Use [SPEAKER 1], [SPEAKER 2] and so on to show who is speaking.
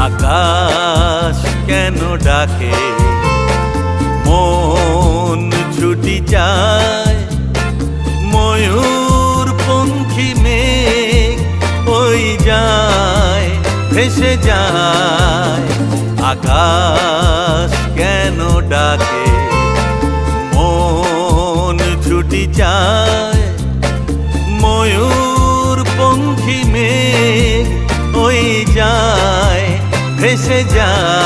[SPEAKER 1] আকাশ কেন ডাকে, মন ছুটি চায়, ময়ূর পঙ্খী মেঘ ওই যায় ভেসে যায়। আকাশ কেন ডাকে, মন ছুটি চায়, ময়ূর পঙ্খী মেঘ ওই যায় ভেসে যায়।